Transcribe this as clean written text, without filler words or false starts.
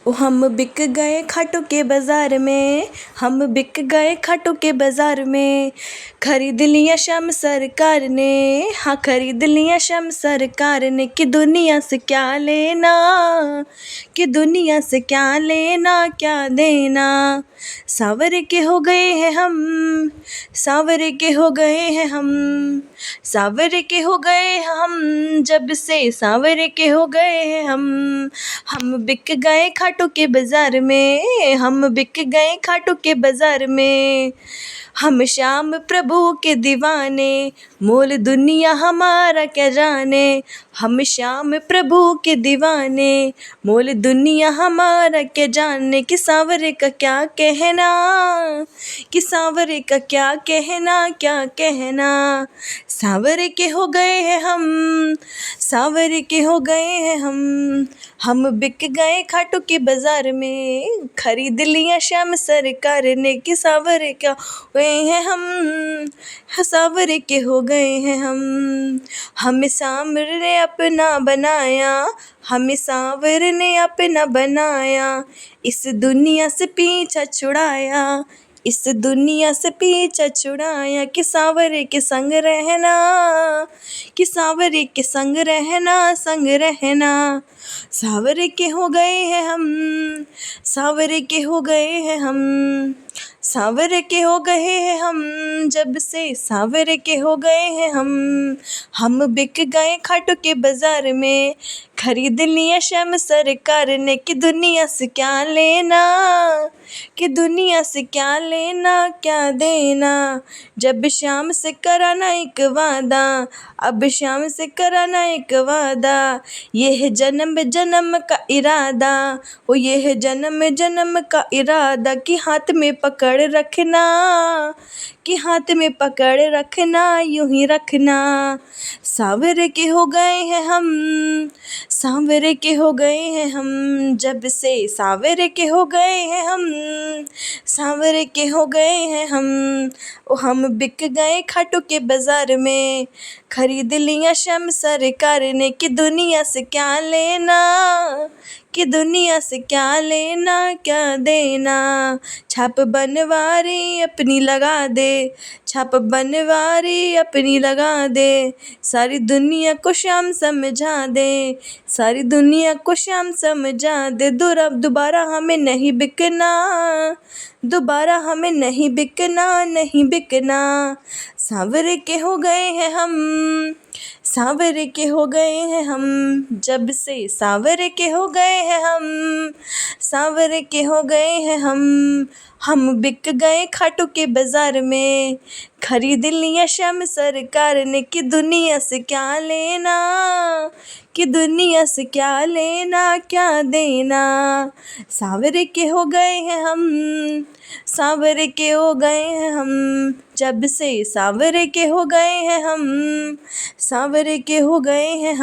ओ हम बिक गए खाटू के बाज़ार में, हम बिक गए खाटू के बाज़ार में। खरीद लिया श्याम सरकार ने, हाँ खरीद लिया श्याम सरकार ने। कि दुनिया से क्या लेना, कि दुनिया से क्या लेना क्या देना। सावर के हो गए हैं हम, सावर के हो गए हैं हम, सावर के हो गए हैं हम, जब से सावर के हो गए हैं हम बिक गए खाटू के बाज़ार में, हम बिक गए खाटू के बाज़ार में। हम श्याम प्रभु के दीवाने, मोल दुनिया हमारा क्या जाने। हम श्याम प्रभु के दीवाने, मोल दुनिया हमारा क्या जाने। कि सांवरे का क्या कहना, कि सांवरे का क्या कहना क्या कहना। सांवरे के हो गए हैं हम, सांवरे के हो गए हैं हम बिक गए खाटू के बाज़ार में। खरीद लिया श्याम सरकार ने। कि सांवरे क्या हुए हैं हम, सांवरे के हो गए हैं हमें सांवर ने अपना बनाया, हमें सांवर ने अपना बनाया। इस दुनिया से पीछा छुड़ाया, इस दुनिया से पीछा छुड़ाया। कि सांवरे के संग रहना, कि सांवरे के संग रहना संग रहना। सांवरे के हो गए हैं हम, सांवरे के हो गए हैं सांवरे के हो गए हैं जब से सांवरे के हो गए हैं हम बिक गए खाटू के बाज़ार में। खरीद लिया श्याम सरकार ने। कि दुनिया से क्या लेना, कि दुनिया से क्या लेना क्या देना। जब श्याम से कराना एक वादा, अब श्याम से कराना एक वादा। ये है जन्म जन्म का इरादा, ओ ये है जन्म जन्म का इरादा। कि हाथ में पकड़ रखना, कि हाथ में पकड़ रखना यूं ही रखना। सांवरे के हो गए हैं सांवरे के हो गए हैं जब से सांवरे के हो गए हैं सांवरे के हो गए हैं ओ हम बिक गए खाटू के बाज़ार में। खरीद लिया श्याम सरकार ने। कि दुनिया से क्या लेना, कि दुनिया से क्या लेना क्या देना। छाप बनवारी अपनी लगा दे, छाप बनवारी अपनी लगा दे। सारी दुनिया को श्याम समझा दे, सारी दुनिया को श्याम समझा दे। दोबारा हमें नहीं बिकना, दोबारा हमें नहीं बिकना नहीं बिकना। सांवरे के हो गए हैं सांवरे के हो गए हैं जब से सांवरे के हो गए हैं सांवरे के हो गए हैं हम बिक गए खाटू के बाज़ार में। खरीद लिया श्याम सरकार ने। कि दुनिया से क्या लेना, कि दुनिया से क्या लेना क्या देना। सांवरे के हो गए हैं सांवरे के हो गए हैं जब से सांवरे के हो गए हैं सांवरे के हो गए हैं